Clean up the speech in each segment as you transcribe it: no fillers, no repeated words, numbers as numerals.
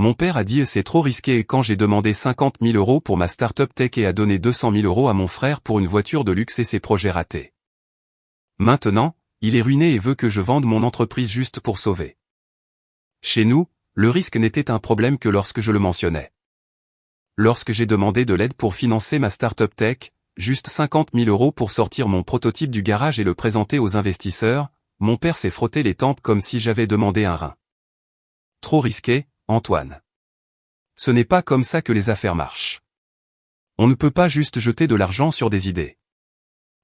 Mon père a dit c'est trop risqué et quand j'ai demandé 50 000 € pour ma start-up tech et a donné 200 000 € à mon frère pour une voiture de luxe et ses projets ratés. Maintenant, il est ruiné et veut que je vende mon entreprise juste pour sauver. Chez nous, le risque n'était un problème que lorsque je le mentionnais. Lorsque j'ai demandé de l'aide pour financer ma start-up tech, juste 50 000 € pour sortir mon prototype du garage et le présenter aux investisseurs, mon père s'est frotté les tempes comme si j'avais demandé un rein. Trop risqué, Antoine. Ce n'est pas comme ça que les affaires marchent. On ne peut pas juste jeter de l'argent sur des idées.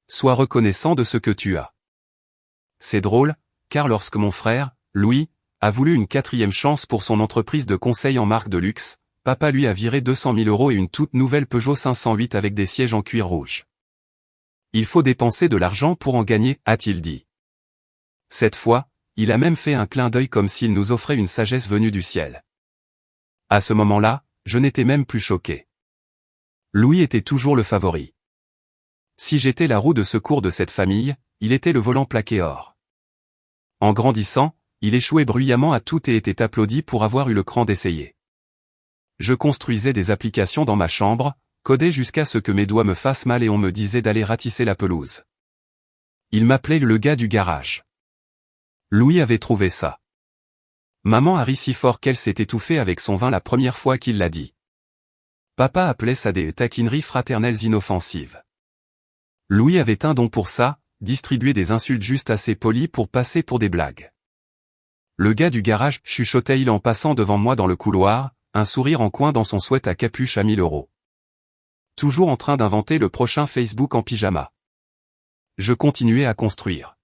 Sois reconnaissant de ce que tu as. C'est drôle, car lorsque mon frère, Louis, a voulu une 4e chance pour son entreprise de conseil en marque de luxe, papa lui a viré 200 000 € et une toute nouvelle Peugeot 508 avec des sièges en cuir rouge. Il faut dépenser de l'argent pour en gagner, a-t-il dit. Cette fois, il a même fait un clin d'œil comme s'il nous offrait une sagesse venue du ciel. À ce moment-là, je n'étais même plus choqué. Louis était toujours le favori. Si j'étais la roue de secours de cette famille, il était le volant plaqué or. En grandissant, il échouait bruyamment à tout et était applaudi pour avoir eu le cran d'essayer. Je construisais des applications dans ma chambre, codais jusqu'à ce que mes doigts me fassent mal et on me disait d'aller ratisser la pelouse. Il m'appelait le gars du garage. Louis avait trouvé ça. Maman a ri si fort qu'elle s'est étouffée avec son vin la première fois qu'il l'a dit. Papa appelait ça des taquineries fraternelles inoffensives. Louis avait un don pour ça, distribuer des insultes juste assez polies pour passer pour des blagues. Le gars du garage chuchotait-il en passant devant moi dans le couloir, un sourire en coin dans son sweat à capuche à 1000 €. Toujours en train d'inventer le prochain Facebook en pyjama. Je continuais à construire.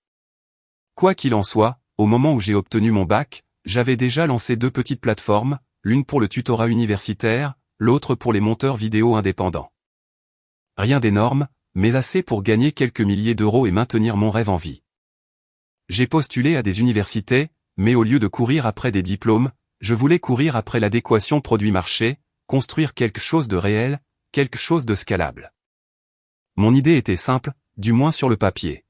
Quoi qu'il en soit, au moment où j'ai obtenu mon bac, j'avais déjà lancé 2 petites plateformes, l'une pour le tutorat universitaire, l'autre pour les monteurs vidéo indépendants. Rien d'énorme, mais assez pour gagner quelques milliers d'euros et maintenir mon rêve en vie. J'ai postulé à des universités, mais au lieu de courir après des diplômes, je voulais courir après l'adéquation produit-marché, construire quelque chose de réel, quelque chose de scalable. Mon idée était simple, du moins sur le papier.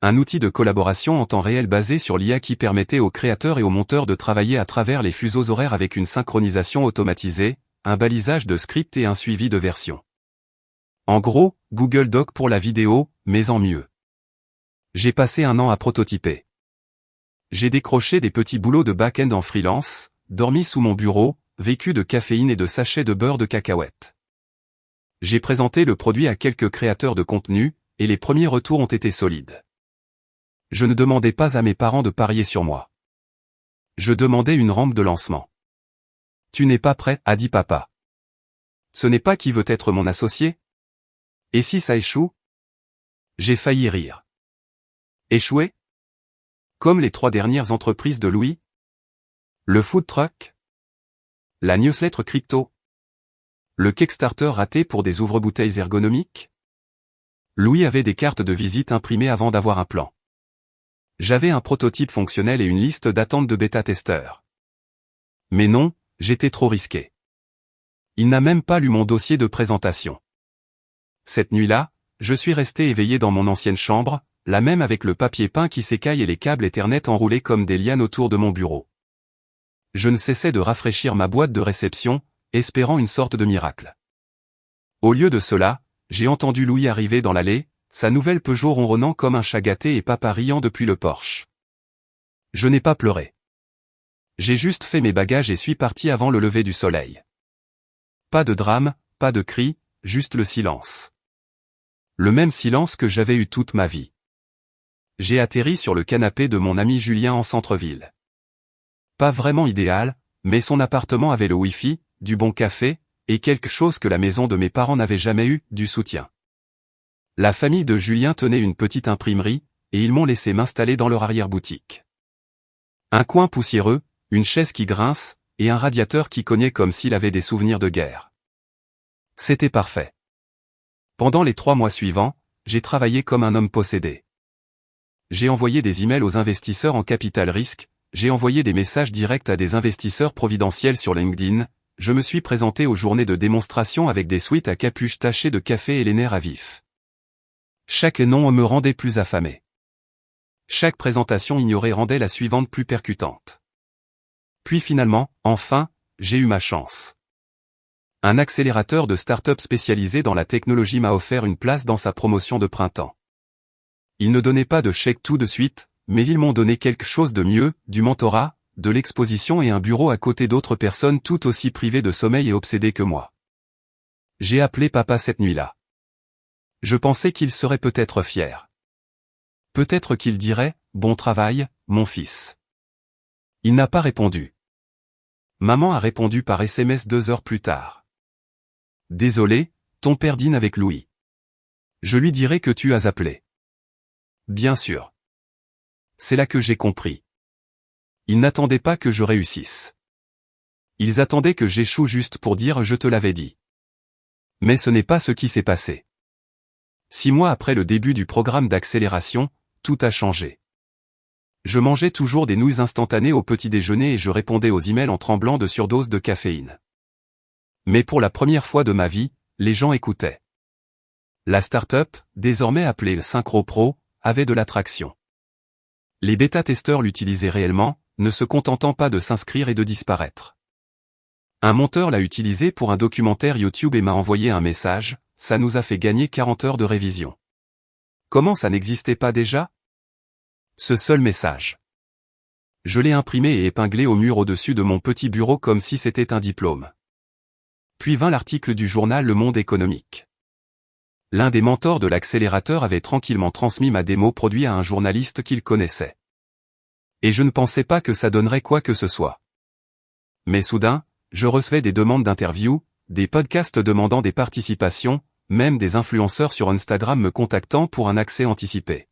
Un outil de collaboration en temps réel basé sur l'IA qui permettait aux créateurs et aux monteurs de travailler à travers les fuseaux horaires avec une synchronisation automatisée, un balisage de scripts et un suivi de version. En gros, Google Doc pour la vidéo, mais en mieux. J'ai passé 1 an à prototyper. J'ai décroché des petits boulots de back-end en freelance, dormi sous mon bureau, vécu de caféine et de sachets de beurre de cacahuète. J'ai présenté le produit à quelques créateurs de contenu, et les premiers retours ont été solides. Je ne demandais pas à mes parents de parier sur moi. Je demandais une rampe de lancement. Tu n'es pas prêt, a dit papa. Ce n'est pas qui veut être mon associé? Et si ça échoue? J'ai failli rire. Échouer? Comme les 3 dernières entreprises de Louis? Le food truck? La newsletter crypto? Le Kickstarter raté pour des ouvre-bouteilles ergonomiques? Louis avait des cartes de visite imprimées avant d'avoir un plan. J'avais un prototype fonctionnel et une liste d'attente de bêta-testeurs. Mais non, j'étais trop risqué. Il n'a même pas lu mon dossier de présentation. Cette nuit-là, je suis resté éveillé dans mon ancienne chambre, la même avec le papier peint qui s'écaille et les câbles Ethernet enroulés comme des lianes autour de mon bureau. Je ne cessais de rafraîchir ma boîte de réception, espérant une sorte de miracle. Au lieu de cela, j'ai entendu Louis arriver dans l'allée, sa nouvelle Peugeot ronronnant comme un chat gâté et papa riant depuis le Porsche. Je n'ai pas pleuré. J'ai juste fait mes bagages et suis parti avant le lever du soleil. Pas de drame, pas de cris, juste le silence. Le même silence que j'avais eu toute ma vie. J'ai atterri sur le canapé de mon ami Julien en centre-ville. Pas vraiment idéal, mais son appartement avait le Wi-Fi, du bon café, et quelque chose que la maison de mes parents n'avait jamais eu, du soutien. La famille de Julien tenait une petite imprimerie, et ils m'ont laissé m'installer dans leur arrière-boutique. Un coin poussiéreux, une chaise qui grince, et un radiateur qui cognait comme s'il avait des souvenirs de guerre. C'était parfait. Pendant les 3 mois suivants, j'ai travaillé comme un homme possédé. J'ai envoyé des emails aux investisseurs en capital risque, j'ai envoyé des messages directs à des investisseurs providentiels sur LinkedIn, je me suis présenté aux journées de démonstration avec des suites à capuche tachées de café et les nerfs à vif. Chaque nom me rendait plus affamé. Chaque présentation ignorée rendait la suivante plus percutante. Puis finalement, enfin, j'ai eu ma chance. Un accélérateur de start-up spécialisé dans la technologie m'a offert une place dans sa promotion de printemps. Ils ne donnaient pas de chèque tout de suite, mais ils m'ont donné quelque chose de mieux, du mentorat, de l'exposition et un bureau à côté d'autres personnes tout aussi privées de sommeil et obsédées que moi. J'ai appelé papa cette nuit-là. Je pensais qu'il serait peut-être fier. Peut-être qu'il dirait « Bon travail, mon fils ». Il n'a pas répondu. Maman a répondu par SMS 2 heures plus tard. « Désolé, ton père dîne avec Louis. Je lui dirai que tu as appelé. » Bien sûr. C'est là que j'ai compris. Ils n'attendaient pas que je réussisse. Ils attendaient que j'échoue juste pour dire « je te l'avais dit ». Mais ce n'est pas ce qui s'est passé. 6 mois après le début du programme d'accélération, tout a changé. Je mangeais toujours des nouilles instantanées au petit déjeuner et je répondais aux emails en tremblant de surdose de caféine. Mais pour la première fois de ma vie, les gens écoutaient. La start-up, désormais appelée Synchro Pro, avait de l'attraction. Les bêta-testeurs l'utilisaient réellement, ne se contentant pas de s'inscrire et de disparaître. Un monteur l'a utilisé pour un documentaire YouTube et m'a envoyé un message, ça nous a fait gagner 40 heures de révision. Comment ça n'existait pas déjà? Ce seul message. Je l'ai imprimé et épinglé au mur au-dessus de mon petit bureau comme si c'était un diplôme. Puis vint l'article du journal Le Monde économique. L'un des mentors de l'accélérateur avait tranquillement transmis ma démo produit à un journaliste qu'il connaissait. Et je ne pensais pas que ça donnerait quoi que ce soit. Mais soudain, je recevais des demandes d'interview, des podcasts demandant des participations, même des influenceurs sur Instagram me contactant pour un accès anticipé.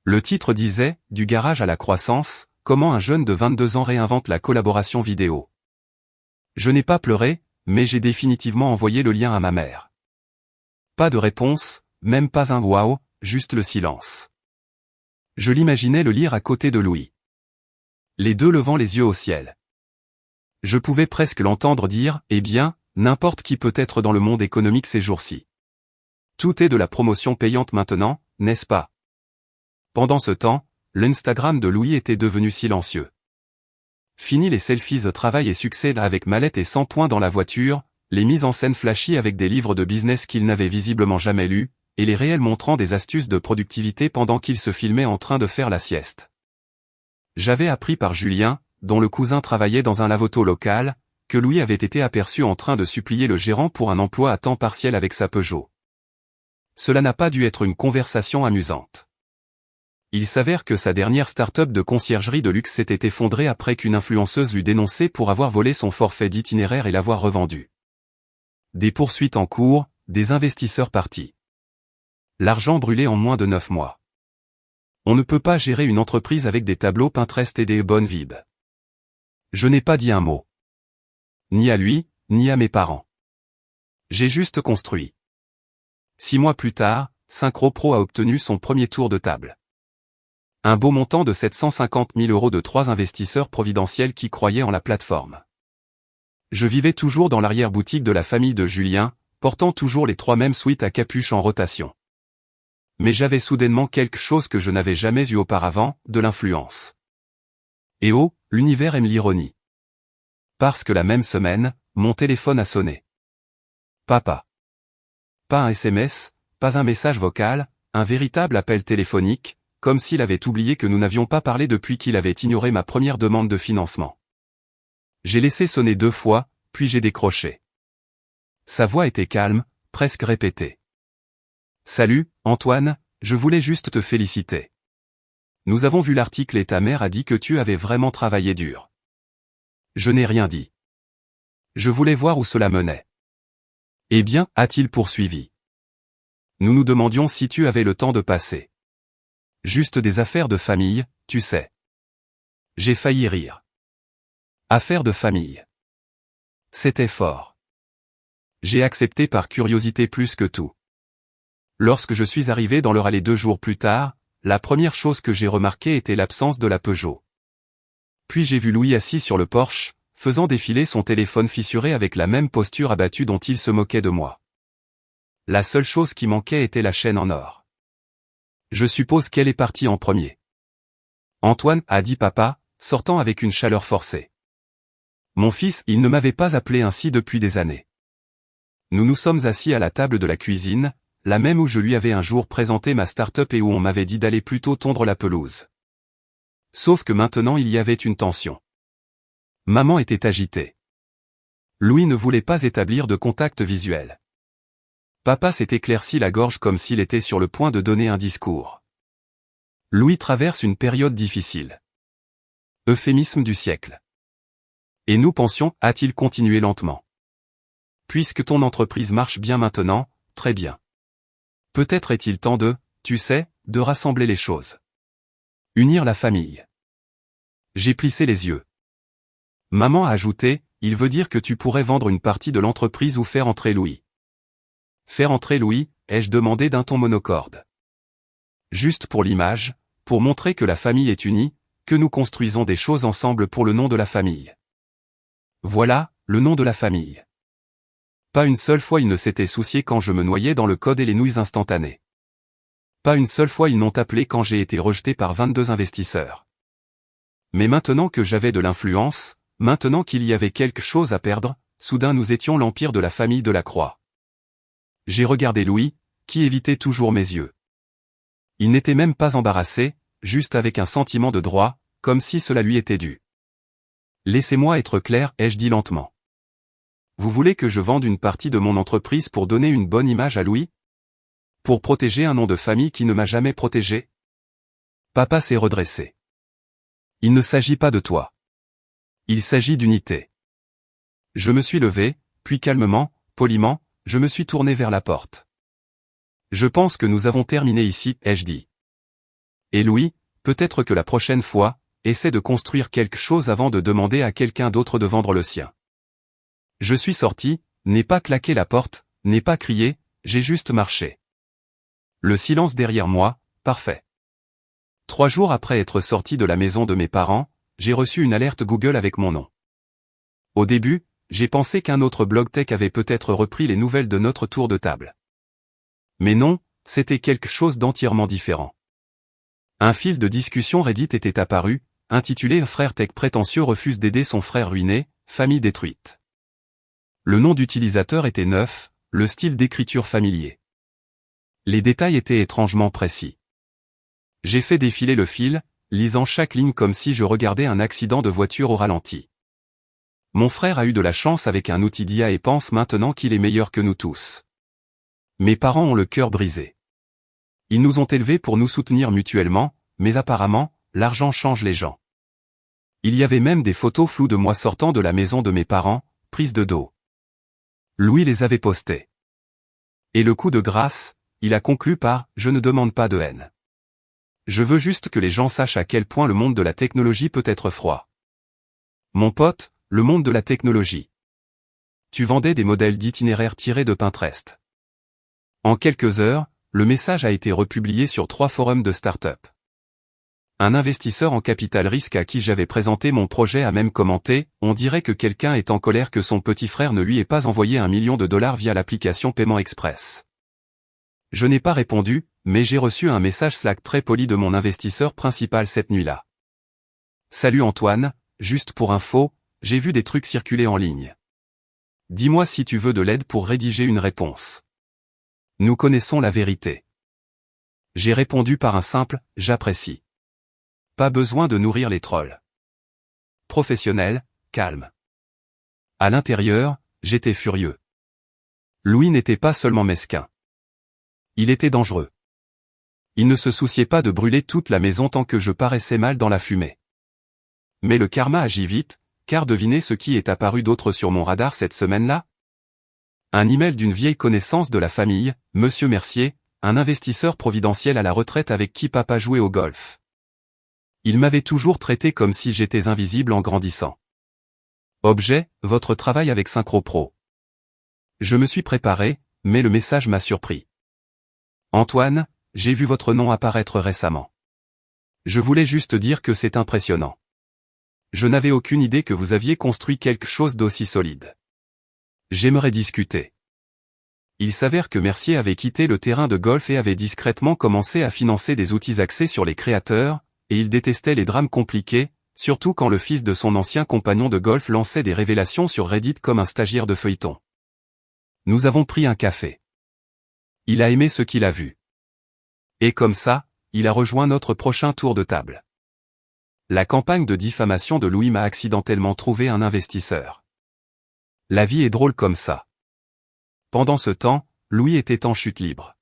Le titre disait « Du garage à la croissance, comment un jeune de 22 ans réinvente la collaboration vidéo ». Je n'ai pas pleuré, mais j'ai définitivement envoyé le lien à ma mère. Pas de réponse, même pas un « waouh », juste le silence. Je l'imaginais le lire à côté de Louis. Les deux levant les yeux au ciel. Je pouvais presque l'entendre dire « Eh bien, n'importe qui peut être dans le monde économique ces jours-ci. Tout est de la promotion payante maintenant, n'est-ce pas ?» Pendant ce temps, l'Instagram de Louis était devenu silencieux. Fini les selfies travail et succès avec mallette et 100 points dans la voiture, les mises en scène flashy avec des livres de business qu'il n'avait visiblement jamais lus, et les réels montrant des astuces de productivité pendant qu'il se filmait en train de faire la sieste. J'avais appris par Julien, dont le cousin travaillait dans un lave-auto local, que Louis avait été aperçu en train de supplier le gérant pour un emploi à temps partiel avec sa Peugeot. Cela n'a pas dû être une conversation amusante. Il s'avère que sa dernière start-up de conciergerie de luxe s'était effondrée après qu'une influenceuse l'eût dénoncé pour avoir volé son forfait d'itinéraire et l'avoir revendu. Des poursuites en cours, des investisseurs partis. L'argent brûlé en moins de 9 mois. On ne peut pas gérer une entreprise avec des tableaux Pinterest et des bonnes vibes. Je n'ai pas dit un mot. Ni à lui, ni à mes parents. J'ai juste construit. 6 mois plus tard, Synchro Pro a obtenu son premier tour de table. Un beau montant de 750 000 € de 3 investisseurs providentiels qui croyaient en la plateforme. Je vivais toujours dans l'arrière-boutique de la famille de Julien, portant toujours les 3 mêmes suites à capuche en rotation. Mais j'avais soudainement quelque chose que je n'avais jamais eu auparavant, de l'influence. Et oh, l'univers aime l'ironie. Parce que la même semaine, mon téléphone a sonné. Papa. Pas un SMS, pas un message vocal, un véritable appel téléphonique, comme s'il avait oublié que nous n'avions pas parlé depuis qu'il avait ignoré ma première demande de financement. J'ai laissé sonner 2 fois, puis j'ai décroché. Sa voix était calme, presque répétée. « Salut, Antoine, je voulais juste te féliciter. Nous avons vu l'article et ta mère a dit que tu avais vraiment travaillé dur. » Je n'ai rien dit. Je voulais voir où cela menait. « Eh bien, a-t-il poursuivi. Nous nous demandions si tu avais le temps de passer. Juste des affaires de famille, tu sais. » J'ai failli rire. Affaires de famille. C'était fort. J'ai accepté par curiosité plus que tout. Lorsque je suis arrivé dans leur allée 2 jours plus tard, la première chose que j'ai remarquée était l'absence de la Peugeot. Puis j'ai vu Louis assis sur le porche, faisant défiler son téléphone fissuré avec la même posture abattue dont il se moquait de moi. La seule chose qui manquait était la chaîne en or. Je suppose qu'elle est partie en premier. Antoine, a dit papa, sortant avec une chaleur forcée. Mon fils, il ne m'avait pas appelé ainsi depuis des années. Nous nous sommes assis à la table de la cuisine, la même où je lui avais un jour présenté ma start-up et où on m'avait dit d'aller plutôt tondre la pelouse. Sauf que maintenant il y avait une tension. Maman était agitée. Louis ne voulait pas établir de contact visuel. Papa s'est éclairci la gorge comme s'il était sur le point de donner un discours. Louis traverse une période difficile. Euphémisme du siècle. Et nous pensions, a-t-il continué lentement. Puisque ton entreprise marche bien maintenant, très bien. Peut-être est-il temps de, tu sais, de rassembler les choses. Unir la famille. J'ai plissé les yeux. Maman a ajouté, il veut dire que tu pourrais vendre une partie de l'entreprise ou faire entrer Louis. Faire entrer Louis, ai-je demandé d'un ton monocorde. Juste pour l'image, pour montrer que la famille est unie, que nous construisons des choses ensemble pour le nom de la famille. Voilà, le nom de la famille. Pas une seule fois ils ne s'étaient souciés quand je me noyais dans le code et les nouilles instantanées. Pas une seule fois ils n'ont appelé quand j'ai été rejeté par 22 investisseurs. Mais maintenant que j'avais de l'influence, maintenant qu'il y avait quelque chose à perdre, soudain nous étions l'empire de la famille de la Croix. J'ai regardé Louis, qui évitait toujours mes yeux. Il n'était même pas embarrassé, juste avec un sentiment de droit, comme si cela lui était dû. Laissez-moi être clair, ai-je dit lentement. Vous voulez que je vende une partie de mon entreprise pour donner une bonne image à Louis? Pour protéger un nom de famille qui ne m'a jamais protégé? Papa s'est redressé. Il ne s'agit pas de toi. Il s'agit d'unité. Je me suis levé, puis calmement, poliment, je me suis tourné vers la porte. Je pense que nous avons terminé ici, ai-je dit. Et Louis, peut-être que la prochaine fois, essaie de construire quelque chose avant de demander à quelqu'un d'autre de vendre le sien. Je suis sorti, n'ai pas claqué la porte, n'ai pas crié, j'ai juste marché. Le silence derrière moi, parfait. 3 jours après être sorti de la maison de mes parents, j'ai reçu une alerte Google avec mon nom. Au début, j'ai pensé qu'un autre blog tech avait peut-être repris les nouvelles de notre tour de table. Mais non, c'était quelque chose d'entièrement différent. Un fil de discussion Reddit était apparu, intitulé « Un frère tech prétentieux refuse d'aider son frère ruiné, famille détruite ». Le nom d'utilisateur était neuf, le style d'écriture familier. Les détails étaient étrangement précis. J'ai fait défiler le fil, lisant chaque ligne comme si je regardais un accident de voiture au ralenti. Mon frère a eu de la chance avec un outil d'IA et pense maintenant qu'il est meilleur que nous tous. Mes parents ont le cœur brisé. Ils nous ont élevés pour nous soutenir mutuellement, mais apparemment, l'argent change les gens. Il y avait même des photos floues de moi sortant de la maison de mes parents, prises de dos. Louis les avait postées. Et le coup de grâce, il a conclu par « Je ne demande pas de haine. Je veux juste que les gens sachent à quel point le monde de la technologie peut être froid. » Mon pote, le monde de la technologie. Tu vendais des modèles d'itinéraires tirés de Pinterest. En quelques heures, le message a été republié sur 3 forums de start-up. Un investisseur en capital risque à qui j'avais présenté mon projet a même commenté « On dirait que quelqu'un est en colère que son petit frère ne lui ait pas envoyé $1 million via l'application Paiement Express. » Je n'ai pas répondu, mais j'ai reçu un message Slack très poli de mon investisseur principal cette nuit-là. « Salut Antoine, juste pour info, j'ai vu des trucs circuler en ligne. Dis-moi si tu veux de l'aide pour rédiger une réponse. Nous connaissons la vérité. » J'ai répondu par un simple « J'apprécie. » Pas besoin de nourrir les trolls. Professionnel, calme. À l'intérieur, j'étais furieux. Louis n'était pas seulement mesquin. Il était dangereux. Il ne se souciait pas de brûler toute la maison tant que je paraissais mal dans la fumée. Mais le karma agit vite, car devinez ce qui est apparu d'autre sur mon radar cette semaine-là? Un email d'une vieille connaissance de la famille, Monsieur Mercier, un investisseur providentiel à la retraite avec qui papa jouait au golf. Il m'avait toujours traité comme si j'étais invisible en grandissant. Objet, votre travail avec SynchroPro. Je me suis préparé, mais le message m'a surpris. Antoine, j'ai vu votre nom apparaître récemment. Je voulais juste dire que c'est impressionnant. Je n'avais aucune idée que vous aviez construit quelque chose d'aussi solide. J'aimerais discuter. Il s'avère que Mercier avait quitté le terrain de golf et avait discrètement commencé à financer des outils axés sur les créateurs, et il détestait les drames compliqués, Surtout quand le fils de son ancien compagnon de golf lançait des révélations sur Reddit comme un stagiaire de feuilleton. Nous avons pris un café. Il a aimé ce qu'il a vu. Et comme ça, il a rejoint notre prochain tour de table. La campagne de diffamation de Louis m'a accidentellement trouvé un investisseur. La vie est drôle comme ça. Pendant ce temps, Louis était en chute libre.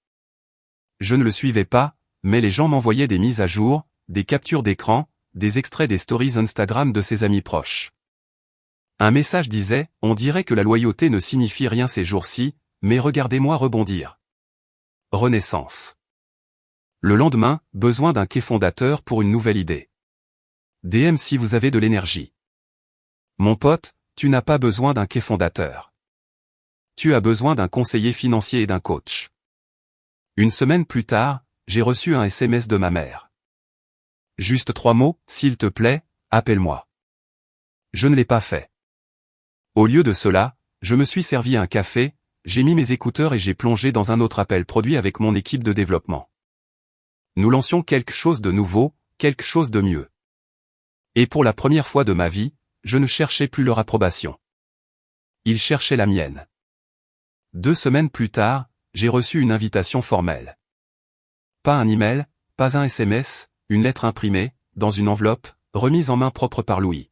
Je ne le suivais pas, mais les gens m'envoyaient des mises à jour, des captures d'écran, des extraits des stories Instagram de ses amis proches. Un message disait « On dirait que la loyauté ne signifie rien ces jours-ci, mais regardez-moi rebondir. » Renaissance. Le lendemain, besoin d'un quai fondateur pour une nouvelle idée. DM si vous avez de l'énergie. Mon pote, tu n'as pas besoin d'un quai fondateur. Tu as besoin d'un conseiller financier et d'un coach. Une semaine plus tard, j'ai reçu un SMS de ma mère. Juste 3 mots, s'il te plaît, appelle-moi. Je ne l'ai pas fait. Au lieu de cela, je me suis servi un café, j'ai mis mes écouteurs et j'ai plongé dans un autre appel produit avec mon équipe de développement. Nous lancions quelque chose de nouveau, quelque chose de mieux. Et pour la première fois de ma vie, je ne cherchais plus leur approbation. Ils cherchaient la mienne. 2 semaines plus tard, j'ai reçu une invitation formelle. Pas un email, pas un SMS, une lettre imprimée, dans une enveloppe, remise en main propre par Louis.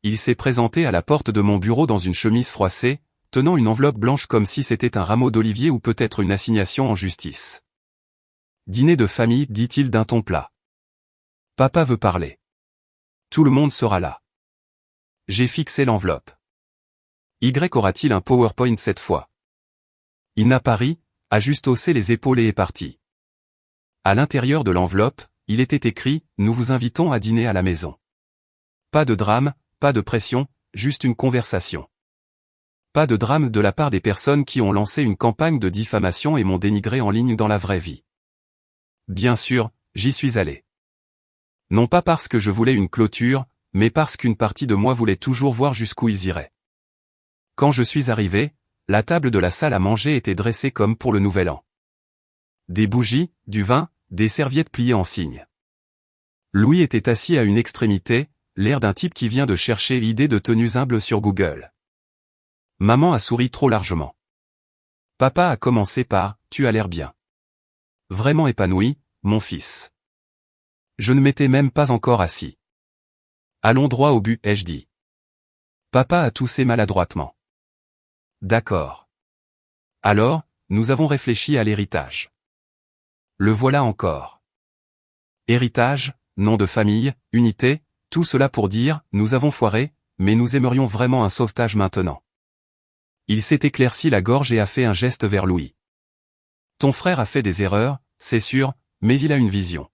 Il s'est présenté à la porte de mon bureau dans une chemise froissée, tenant une enveloppe blanche comme si c'était un rameau d'olivier ou peut-être une assignation en justice. Dîner de famille, dit-il d'un ton plat. Papa veut parler. Tout le monde sera là. J'ai fixé l'enveloppe. Y aura-t-il un PowerPoint cette fois? Il n'a pas ri, a juste haussé les épaules et est parti. À l'intérieur de l'enveloppe, il était écrit « Nous vous invitons à dîner à la maison ». Pas de drame, pas de pression, juste une conversation. Pas de drame de la part des personnes qui ont lancé une campagne de diffamation et m'ont dénigré en ligne dans la vraie vie. Bien sûr, j'y suis allé. Non pas parce que je voulais une clôture, mais parce qu'une partie de moi voulait toujours voir jusqu'où ils iraient. Quand je suis arrivé, la table de la salle à manger était dressée comme pour le nouvel an. Des bougies, du vin, des serviettes pliées en cygne. Louis était assis à une extrémité, l'air d'un type qui vient de chercher l'idée de tenues humbles sur Google. Maman a souri trop largement. Papa a commencé par « Tu as l'air bien. Vraiment épanoui, mon fils. » Je ne m'étais même pas encore assis. Allons droit au but, ai-je dit. Papa a toussé maladroitement. D'accord. Alors, nous avons réfléchi à l'héritage. Le voilà encore. Héritage, nom de famille, unité, tout cela pour dire, nous avons foiré, mais nous aimerions vraiment un sauvetage maintenant. Il s'est éclairci la gorge et a fait un geste vers Louis. Ton frère a fait des erreurs, c'est sûr, mais il a une vision.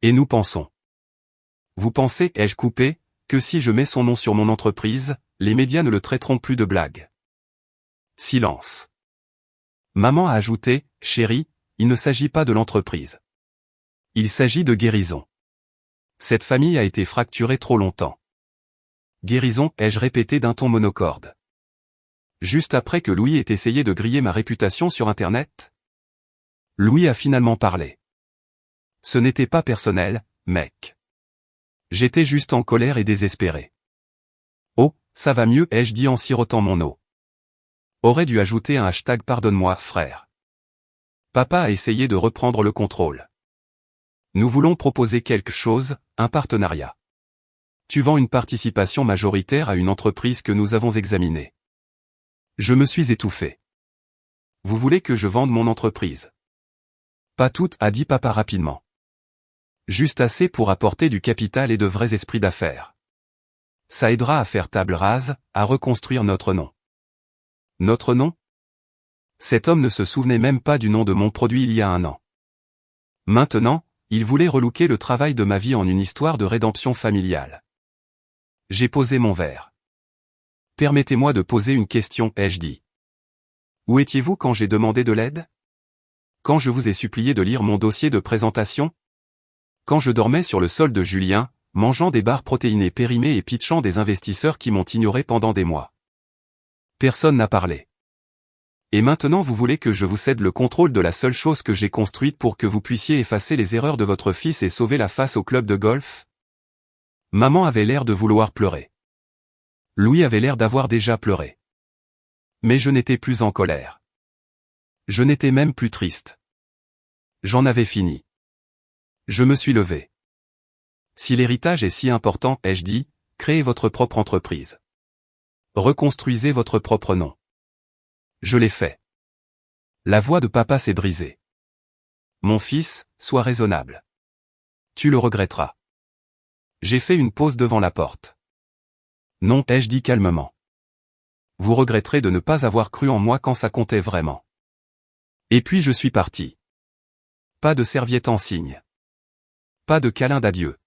Et nous pensons. Vous pensez, ai-je coupé, que si je mets son nom sur mon entreprise, les médias ne le traiteront plus de blague. Silence. Maman a ajouté, chérie, il ne s'agit pas de l'entreprise. Il s'agit de guérison. Cette famille a été fracturée trop longtemps. Guérison, ai-je répété d'un ton monocorde. Juste après que Louis ait essayé de griller ma réputation sur Internet. Louis a finalement parlé. Ce n'était pas personnel, mec. J'étais juste en colère et désespéré. Oh, ça va mieux, ai-je dit en sirotant mon eau. Aurait dû ajouter un hashtag pardonne-moi, frère. Papa a essayé de reprendre le contrôle. Nous voulons proposer quelque chose, un partenariat. Tu vends une participation majoritaire à une entreprise que nous avons examinée. Je me suis étouffé. Vous voulez que je vende mon entreprise? Pas toute, a dit papa rapidement. Juste assez pour apporter du capital et de vrais esprits d'affaires. Ça aidera à faire table rase, à reconstruire notre nom. Notre nom? Cet homme ne se souvenait même pas du nom de mon produit il y a 1 an. Maintenant, il voulait relooker le travail de ma vie en une histoire de rédemption familiale. J'ai posé mon verre. Permettez-moi de poser une question, ai-je dit. Où étiez-vous quand j'ai demandé de l'aide? Quand je vous ai supplié de lire mon dossier de présentation? Quand je dormais sur le sol de Julien, mangeant des barres protéinées périmées et pitchant des investisseurs qui m'ont ignoré pendant des mois. Personne n'a parlé. Et maintenant vous voulez que je vous cède le contrôle de la seule chose que j'ai construite pour que vous puissiez effacer les erreurs de votre fils et sauver la face au club de golf? Maman avait l'air de vouloir pleurer. Louis avait l'air d'avoir déjà pleuré. Mais je n'étais plus en colère. Je n'étais même plus triste. J'en avais fini. Je me suis levé. Si l'héritage est si important, ai-je dit, créez votre propre entreprise. Reconstruisez votre propre nom. Je l'ai fait. La voix de papa s'est brisée. Mon fils, sois raisonnable. Tu le regretteras. J'ai fait une pause devant la porte. Non, ai-je dit calmement. Vous regretterez de ne pas avoir cru en moi quand ça comptait vraiment. Et puis je suis parti. Pas de serviette en signe. Pas de câlin d'adieu.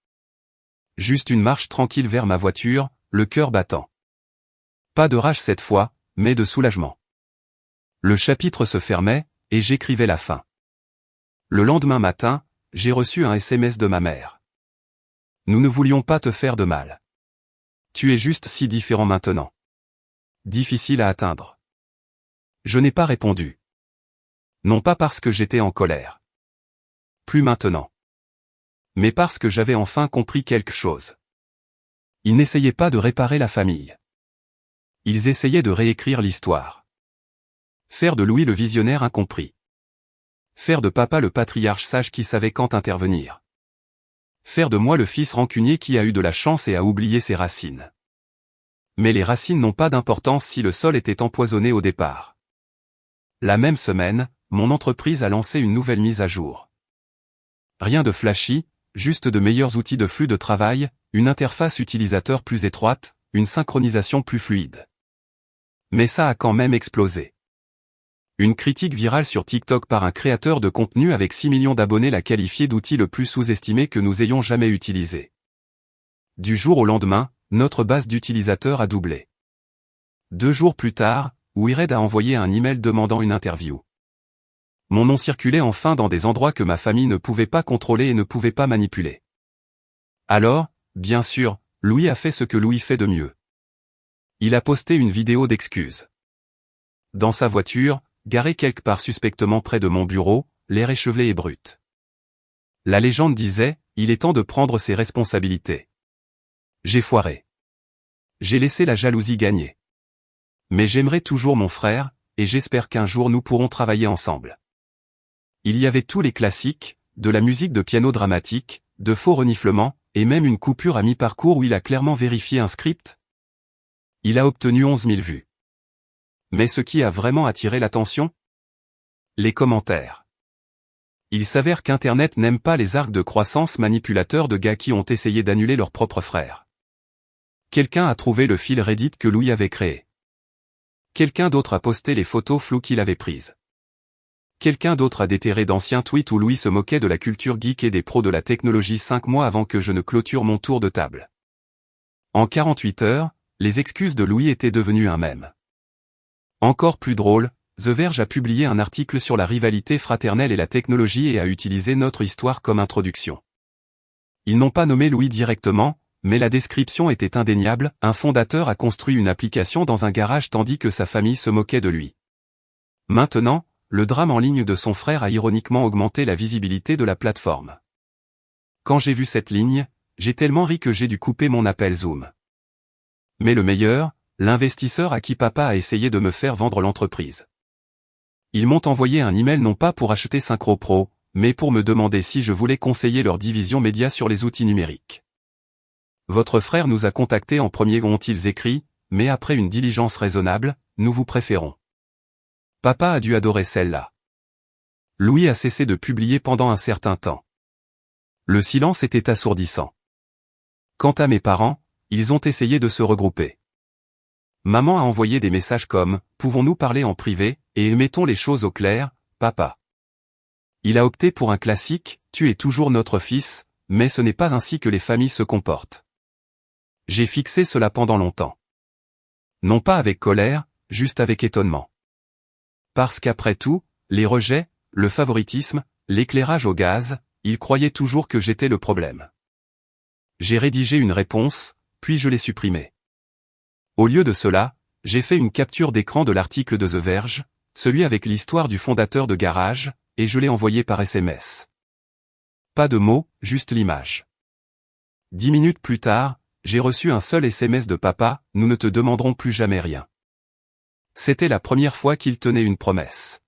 Juste une marche tranquille vers ma voiture, le cœur battant. Pas de rage cette fois, mais de soulagement. Le chapitre se fermait, et j'écrivais la fin. Le lendemain matin, j'ai reçu un SMS de ma mère. Nous ne voulions pas te faire de mal. Tu es juste si différent maintenant. Difficile à atteindre. Je n'ai pas répondu. Non pas parce que j'étais en colère. Plus maintenant. Mais parce que j'avais enfin compris quelque chose. Ils n'essayaient pas de réparer la famille. Ils essayaient de réécrire l'histoire. Faire de Louis le visionnaire incompris. Faire de papa le patriarche sage qui savait quand intervenir. Faire de moi le fils rancunier qui a eu de la chance et a oublié ses racines. Mais les racines n'ont pas d'importance si le sol était empoisonné au départ. La même semaine, mon entreprise a lancé une nouvelle mise à jour. Rien de flashy, juste de meilleurs outils de flux de travail, une interface utilisateur plus étroite, une synchronisation plus fluide. Mais ça a quand même explosé. Une critique virale sur TikTok par un créateur de contenu avec 6 millions d'abonnés l'a qualifié d'outil le plus sous-estimé que nous ayons jamais utilisé. Du jour au lendemain, notre base d'utilisateurs a doublé. 2 jours plus tard, Wired a envoyé un email demandant une interview. Mon nom circulait enfin dans des endroits que ma famille ne pouvait pas contrôler et ne pouvait pas manipuler. Alors, bien sûr, Louis a fait ce que Louis fait de mieux. Il a posté une vidéo d'excuses. Dans sa voiture, garée quelque part suspectement près de mon bureau, l'air échevelé et brut. La légende disait, il est temps de prendre ses responsabilités. J'ai foiré. J'ai laissé la jalousie gagner. Mais j'aimerai toujours mon frère, et j'espère qu'un jour nous pourrons travailler ensemble. Il y avait tous les classiques, de la musique de piano dramatique, de faux reniflements, et même une coupure à mi-parcours où il a clairement vérifié un script. Il a obtenu 11 000 vues. Mais ce qui a vraiment attiré l'attention? Les commentaires. Il s'avère qu'Internet n'aime pas les arcs de croissance manipulateurs de gars qui ont essayé d'annuler leur propre frère. Quelqu'un a trouvé le fil Reddit que Louis avait créé. Quelqu'un d'autre a posté les photos floues qu'il avait prises. Quelqu'un d'autre a déterré d'anciens tweets où Louis se moquait de la culture geek et des pros de la technologie 5 mois avant que je ne clôture mon tour de table. En 48 heures, les excuses de Louis étaient devenues un mème. Encore plus drôle, The Verge a publié un article sur la rivalité fraternelle et la technologie et a utilisé notre histoire comme introduction. Ils n'ont pas nommé Louis directement, mais la description était indéniable, un fondateur a construit une application dans un garage tandis que sa famille se moquait de lui. Maintenant, le drame en ligne de son frère a ironiquement augmenté la visibilité de la plateforme. Quand j'ai vu cette ligne, j'ai tellement ri que j'ai dû couper mon appel Zoom. Mais le meilleur, l'investisseur à qui papa a essayé de me faire vendre l'entreprise. Ils m'ont envoyé un email non pas pour acheter Synchro Pro, mais pour me demander si je voulais conseiller leur division média sur les outils numériques. Votre frère nous a contactés en premier ont-ils écrit, mais après une diligence raisonnable, nous vous préférons. Papa a dû adorer celle-là. Louis a cessé de publier pendant un certain temps. Le silence était assourdissant. Quant à mes parents, ils ont essayé de se regrouper. Maman a envoyé des messages comme « Pouvons-nous parler en privé, et mettons les choses au clair, papa ?» Il a opté pour un classique « Tu es toujours notre fils, mais ce n'est pas ainsi que les familles se comportent. » J'ai fixé cela pendant longtemps. Non pas avec colère, juste avec étonnement. Parce qu'après tout, les rejets, le favoritisme, l'éclairage au gaz, ils croyaient toujours que j'étais le problème. J'ai rédigé une réponse, puis je l'ai supprimée. Au lieu de cela, j'ai fait une capture d'écran de l'article de The Verge, celui avec l'histoire du fondateur de garage, et je l'ai envoyé par SMS. Pas de mots, juste l'image. 10 minutes plus tard, j'ai reçu un seul SMS de papa, nous ne te demanderons plus jamais rien. C'était la première fois qu'il tenait une promesse.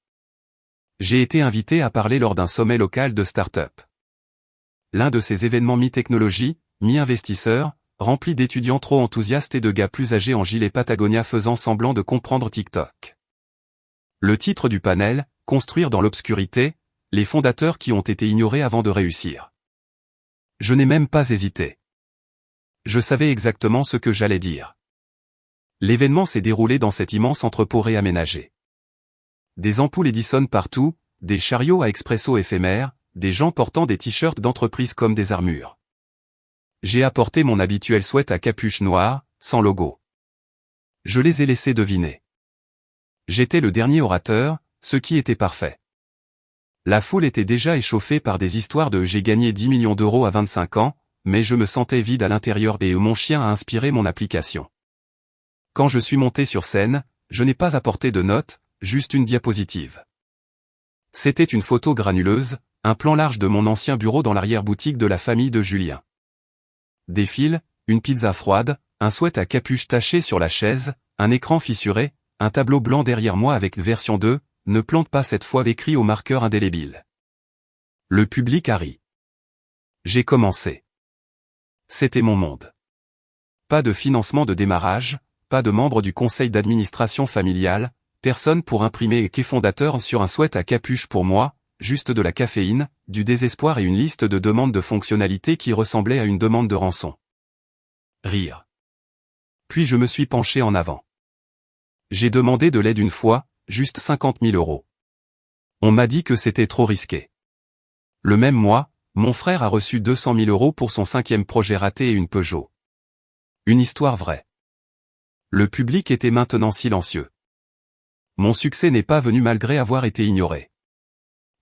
J'ai été invité à parler lors d'un sommet local de start-up. L'un de ces événements mi-technologie, mi-investisseurs, rempli d'étudiants trop enthousiastes et de gars plus âgés en gilet Patagonia faisant semblant de comprendre TikTok. Le titre du panel, Construire dans l'obscurité, les fondateurs qui ont été ignorés avant de réussir. Je n'ai même pas hésité. Je savais exactement ce que j'allais dire. L'événement s'est déroulé dans cet immense entrepôt réaménagé. Des ampoules Edison partout, des chariots à expresso éphémères, des gens portant des t-shirts d'entreprise comme des armures. J'ai apporté mon habituel sweat à capuche noire, sans logo. Je les ai laissés deviner. J'étais le dernier orateur, ce qui était parfait. La foule était déjà échauffée par des histoires de « j'ai gagné 10 millions d'euros à 25 ans », mais je me sentais vide à l'intérieur et mon chien a inspiré mon application. Quand je suis monté sur scène, je n'ai pas apporté de notes, juste une diapositive. C'était une photo granuleuse, un plan large de mon ancien bureau dans l'arrière-boutique de la famille de Julien. Des fils, une pizza froide, un sweat à capuche taché sur la chaise, un écran fissuré, un tableau blanc derrière moi avec version 2, ne plante pas cette fois écrit au marqueur indélébile. Le public a ri. J'ai commencé. C'était mon monde. Pas de financement de démarrage, pas de membre du conseil d'administration familial, personne pour imprimer écrit fondateur sur un sweat à capuche pour moi, juste de la caféine, du désespoir et une liste de demandes de fonctionnalités qui ressemblait à une demande de rançon. Rire. Puis je me suis penché en avant. J'ai demandé de l'aide une fois, juste 50 000 euros. On m'a dit que c'était trop risqué. Le même mois, mon frère a reçu 200 000 euros pour son 5e projet raté et une Peugeot. Une histoire vraie. Le public était maintenant silencieux. Mon succès n'est pas venu malgré avoir été ignoré.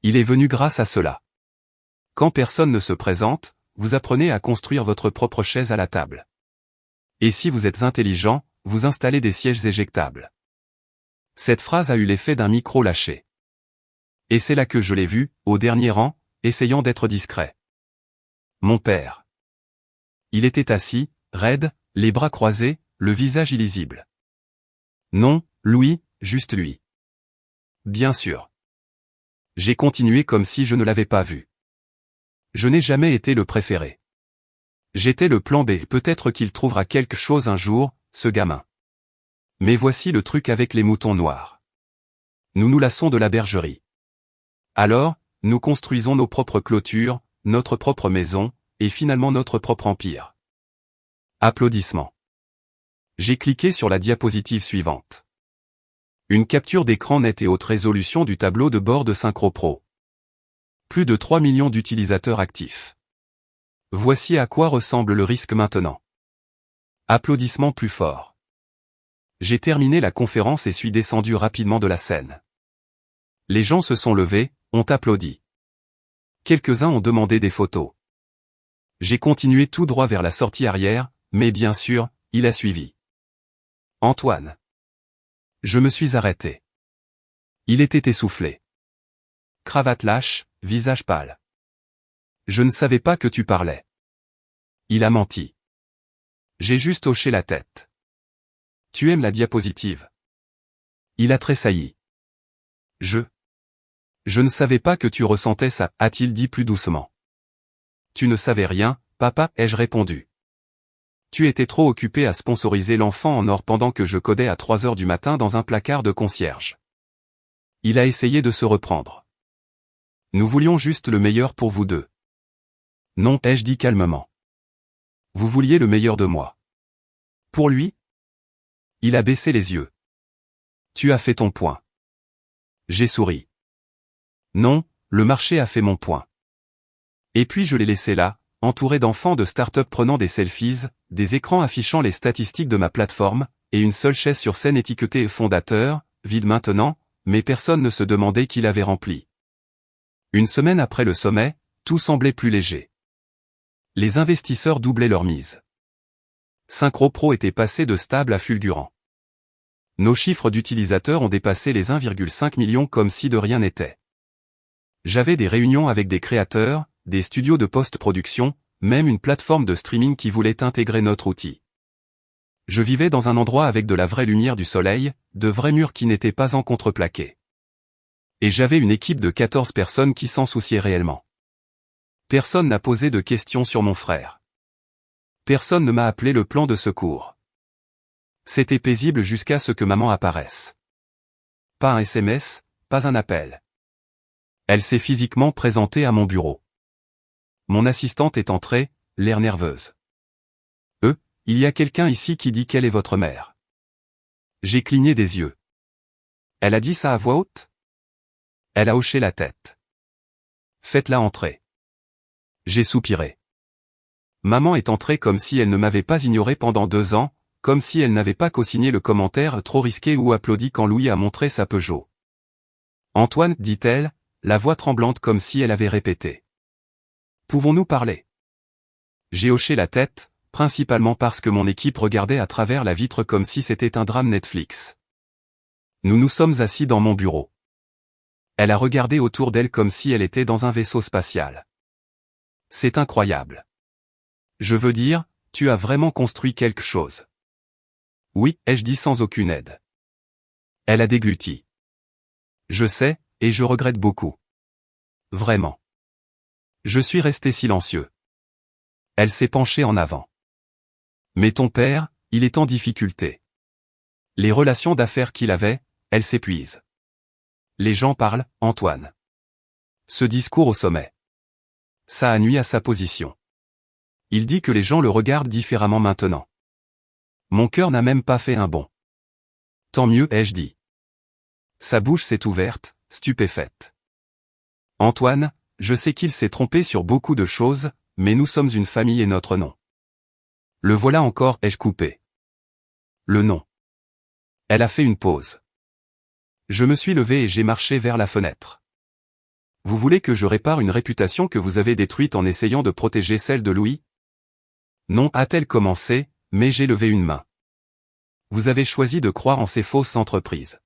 Il est venu grâce à cela. Quand personne ne se présente, vous apprenez à construire votre propre chaise à la table. Et si vous êtes intelligent, vous installez des sièges éjectables. Cette phrase a eu l'effet d'un micro lâché. Et c'est là que je l'ai vu, au dernier rang, essayant d'être discret. Mon père. Il était assis, raide, les bras croisés, le visage illisible. Non, Louis, juste lui. Bien sûr. J'ai continué comme si je ne l'avais pas vu. Je n'ai jamais été le préféré. J'étais le plan B, peut-être qu'il trouvera quelque chose un jour, ce gamin. Mais voici le truc avec les moutons noirs. Nous nous lassons de la bergerie. Alors, nous construisons nos propres clôtures, notre propre maison, et finalement notre propre empire. Applaudissements. J'ai cliqué sur la diapositive suivante. Une capture d'écran nette et haute résolution du tableau de bord de SynchroPro. Plus de 3 millions d'utilisateurs actifs. Voici à quoi ressemble le risque maintenant. Applaudissements plus forts. J'ai terminé la conférence et suis descendu rapidement de la scène. Les gens se sont levés, ont applaudi. Quelques-uns ont demandé des photos. J'ai continué tout droit vers la sortie arrière, mais bien sûr, il a suivi. Antoine. Je me suis arrêté. Il était essoufflé. Cravate lâche, visage pâle. Je ne savais pas que tu parlais. Il a menti. J'ai juste hoché la tête. Tu aimes la diapositive? Il a tressailli. Je ne savais pas que tu ressentais ça, a-t-il dit plus doucement. Tu ne savais rien, papa, ai-je répondu. Tu étais trop occupé à sponsoriser l'enfant en or pendant que je codais à 3 heures du matin dans un placard de concierge. Il a essayé de se reprendre. Nous voulions juste le meilleur pour vous deux. Non, ai-je dit calmement. Vous vouliez le meilleur de moi. Pour lui? Il a baissé les yeux. Tu as fait ton point. J'ai souri. Non, le marché a fait mon point. Et puis je l'ai laissé là, entouré d'enfants de start-up prenant des selfies, des écrans affichant les statistiques de ma plateforme, et une seule chaise sur scène étiquetée fondateur, vide maintenant, mais personne ne se demandait qui l'avait rempli. Une semaine après le sommet, tout semblait plus léger. Les investisseurs doublaient leur mise. SynchroPro était passé de stable à fulgurant. Nos chiffres d'utilisateurs ont dépassé les 1,5 million comme si de rien n'était. J'avais des réunions avec des créateurs, des studios de post-production, même une plateforme de streaming qui voulait intégrer notre outil. Je vivais dans un endroit avec de la vraie lumière du soleil, de vrais murs qui n'étaient pas en contreplaqué. Et j'avais une équipe de 14 personnes qui s'en souciaient réellement. Personne n'a posé de questions sur mon frère. Personne ne m'a appelé le plan de secours. C'était paisible jusqu'à ce que maman apparaisse. Pas un SMS, pas un appel. Elle s'est physiquement présentée à mon bureau. Mon assistante est entrée, l'air nerveuse. Il y a quelqu'un ici qui dit qu'elle est votre mère. J'ai cligné des yeux. Elle a dit ça à voix haute? Elle a hoché la tête. Faites-la entrer. J'ai soupiré. Maman est entrée comme si elle ne m'avait pas ignoré pendant 2 ans, comme si elle n'avait pas co-signé le commentaire trop risqué ou applaudi quand Louis a montré sa Peugeot. Antoine, dit-elle, la voix tremblante comme si elle avait répété. Pouvons-nous parler? J'ai hoché la tête, principalement parce que mon équipe regardait à travers la vitre comme si c'était un drame Netflix. Nous nous sommes assis dans mon bureau. Elle a regardé autour d'elle comme si elle était dans un vaisseau spatial. C'est incroyable. Je veux dire, tu as vraiment construit quelque chose. Oui, ai-je dit sans aucune aide. Elle a dégluti. Je sais, et je regrette beaucoup. Vraiment. Je suis resté silencieux. Elle s'est penchée en avant. Mais ton père, il est en difficulté. Les relations d'affaires qu'il avait, elles s'épuisent. Les gens parlent, Antoine. Ce discours au sommet. Ça a nui à sa position. Il dit que les gens le regardent différemment maintenant. Mon cœur n'a même pas fait un bond. Tant mieux, ai-je dit. Sa bouche s'est ouverte, stupéfaite. Antoine, je sais qu'il s'est trompé sur beaucoup de choses, mais nous sommes une famille et notre nom. Le voilà encore, ai-je coupé. Le nom. Elle a fait une pause. Je me suis levé et j'ai marché vers la fenêtre. Vous voulez que je répare une réputation que vous avez détruite en essayant de protéger celle de Louis? Non, a-t-elle commencé, mais j'ai levé une main. Vous avez choisi de croire en ces fausses entreprises.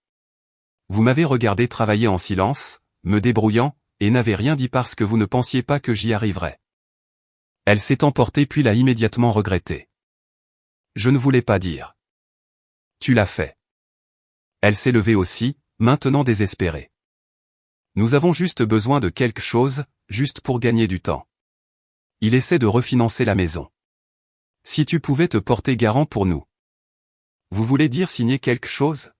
Vous m'avez regardé travailler en silence, me débrouillant, et n'avez rien dit parce que vous ne pensiez pas que j'y arriverais. Elle s'est emportée puis l'a immédiatement regretté. Je ne voulais pas dire. Tu l'as fait. Elle s'est levée aussi, maintenant désespérée. Nous avons juste besoin de quelque chose, juste pour gagner du temps. Il essaie de refinancer la maison. Si tu pouvais te porter garant pour nous. Vous voulez dire signer quelque chose?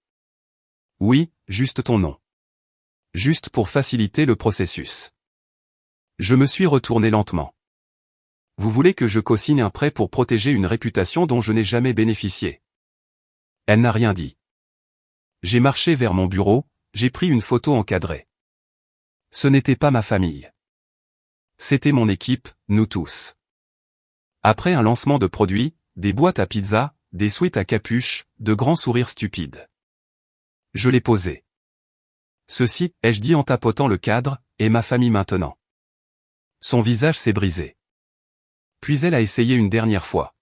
Oui, juste ton nom. Juste pour faciliter le processus. Je me suis retourné lentement. Vous voulez que je co-signe un prêt pour protéger une réputation dont je n'ai jamais bénéficié? Elle n'a rien dit. J'ai marché vers mon bureau, j'ai pris une photo encadrée. Ce n'était pas ma famille. C'était mon équipe, nous tous. Après un lancement de produits, des boîtes à pizza, des suites à capuche, de grands sourires stupides. Je l'ai posé. Ceci, ai-je dit en tapotant le cadre, est ma famille maintenant. Son visage s'est brisé. Puis elle a essayé une dernière fois.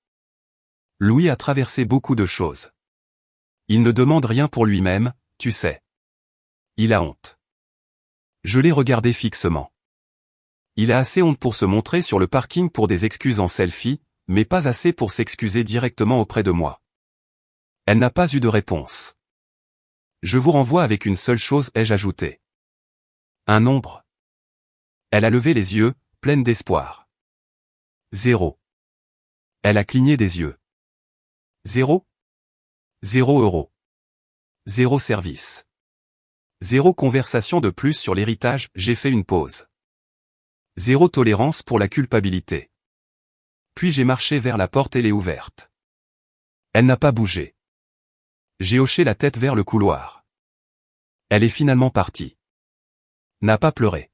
Louis a traversé beaucoup de choses. Il ne demande rien pour lui-même, tu sais. Il a honte. Je l'ai regardé fixement. Il a assez honte pour se montrer sur le parking pour des excuses en selfie, mais pas assez pour s'excuser directement auprès de moi. Elle n'a pas eu de réponse. Je vous renvoie avec une seule chose, ai-je ajouté. Un nombre. Elle a levé les yeux, pleine d'espoir. 0. Elle a cligné des yeux. 0. 0 euros. 0 service. 0 conversation de plus sur l'héritage, j'ai fait une pause. 0 tolérance pour la culpabilité. Puis j'ai marché vers la porte et l'ai ouverte. Elle n'a pas bougé. J'ai hoché la tête vers le couloir. Elle est finalement partie. N'a pas pleuré.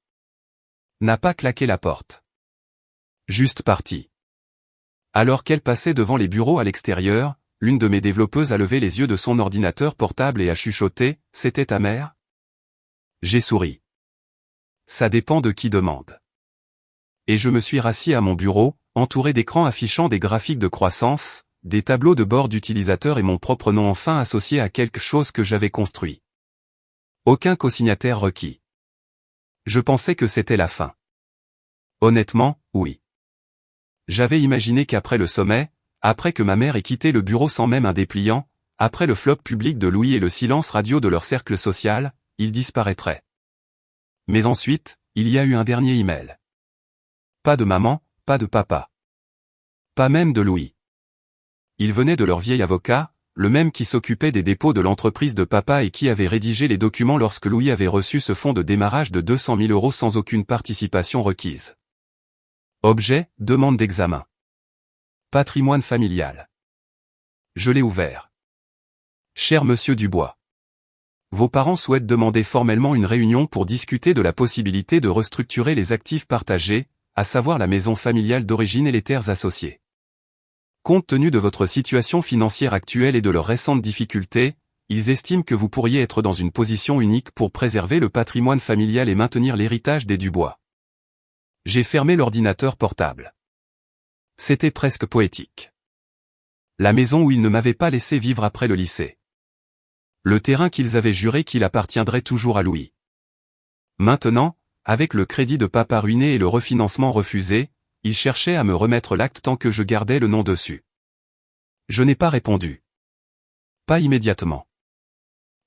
N'a pas claqué la porte. Juste partie. Alors qu'elle passait devant les bureaux à l'extérieur, l'une de mes développeuses a levé les yeux de son ordinateur portable et a chuchoté, « C'était ta mère ?» J'ai souri. Ça dépend de qui demande. Et je me suis rassis à mon bureau, entouré d'écrans affichant des graphiques de croissance, des tableaux de bord d'utilisateurs et mon propre nom enfin associé à quelque chose que j'avais construit. Aucun co-signataire requis. Je pensais que c'était la fin. Honnêtement, oui. J'avais imaginé qu'après le sommet, après que ma mère ait quitté le bureau sans même un dépliant, après le flop public de Louis et le silence radio de leur cercle social, il disparaîtrait. Mais ensuite, il y a eu un dernier email. Pas de maman, pas de papa. Pas même de Louis. Il venait de leur vieil avocat, le même qui s'occupait des dépôts de l'entreprise de papa et qui avait rédigé les documents lorsque Louis avait reçu ce fonds de démarrage de 200 000 € sans aucune participation requise. Objet, demande d'examen. Patrimoine familial. Je l'ai ouvert. Cher Monsieur Dubois. Vos parents souhaitent demander formellement une réunion pour discuter de la possibilité de restructurer les actifs partagés, à savoir la maison familiale d'origine et les terres associées. Compte tenu de votre situation financière actuelle et de leurs récentes difficultés, ils estiment que vous pourriez être dans une position unique pour préserver le patrimoine familial et maintenir l'héritage des Dubois. J'ai fermé l'ordinateur portable. C'était presque poétique. La maison où ils ne m'avaient pas laissé vivre après le lycée. Le terrain qu'ils avaient juré qu'il appartiendrait toujours à Louis. Maintenant, avec le crédit de papa ruiné et le refinancement refusé, ils cherchaient à me remettre l'acte tant que je gardais le nom dessus. Je n'ai pas répondu. Pas immédiatement.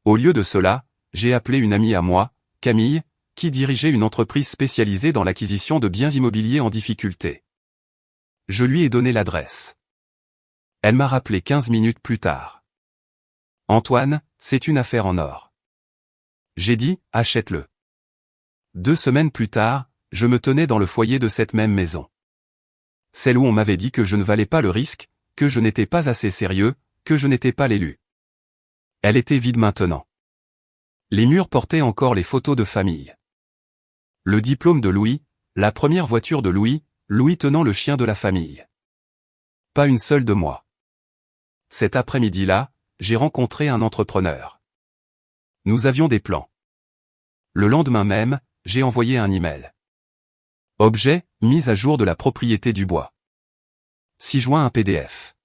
Au lieu de cela, j'ai appelé une amie à moi, Camille, qui dirigeait une entreprise spécialisée dans l'acquisition de biens immobiliers en difficulté. Je lui ai donné l'adresse. Elle m'a rappelé 15 minutes plus tard. Antoine, c'est une affaire en or. J'ai dit, achète-le. 2 semaines plus tard, je me tenais dans le foyer de cette même maison. Celle où on m'avait dit que je ne valais pas le risque, que je n'étais pas assez sérieux, que je n'étais pas l'élu. Elle était vide maintenant. Les murs portaient encore les photos de famille. Le diplôme de Louis, la première voiture de Louis, Louis tenant le chien de la famille. Pas une seule de moi. Cet après-midi-là, j'ai rencontré un entrepreneur. Nous avions des plans. Le lendemain même, j'ai envoyé un email. Objet, mise à jour de la propriété Dubois. 6 juin un PDF.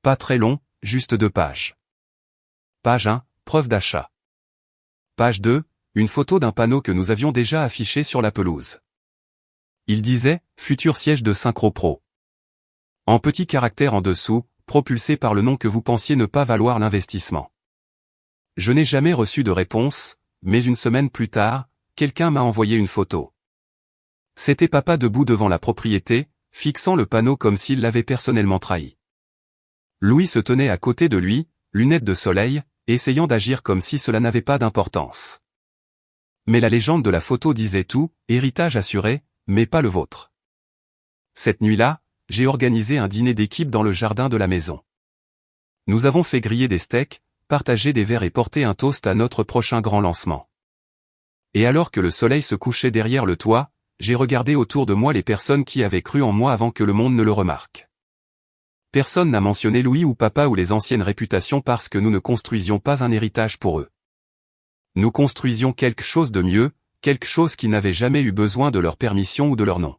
Pas très long, juste 2 pages. Page 1, preuve d'achat. Page 2, une photo d'un panneau que nous avions déjà affiché sur la pelouse. Il disait, futur siège de Synchro-Pro. En petits caractères en dessous, propulsé par le nom que vous pensiez ne pas valoir l'investissement. Je n'ai jamais reçu de réponse, mais une semaine plus tard, quelqu'un m'a envoyé une photo. C'était papa debout devant la propriété, fixant le panneau comme s'il l'avait personnellement trahi. Louis se tenait à côté de lui, lunettes de soleil, essayant d'agir comme si cela n'avait pas d'importance. Mais la légende de la photo disait tout, héritage assuré, mais pas le vôtre. Cette nuit-là, j'ai organisé un dîner d'équipe dans le jardin de la maison. Nous avons fait griller des steaks, partager des verres et porter un toast à notre prochain grand lancement. Et alors que le soleil se couchait derrière le toit, j'ai regardé autour de moi les personnes qui avaient cru en moi avant que le monde ne le remarque. Personne n'a mentionné Louis ou papa ou les anciennes réputations parce que nous ne construisions pas un héritage pour eux. Nous construisions quelque chose de mieux, quelque chose qui n'avait jamais eu besoin de leur permission ou de leur nom.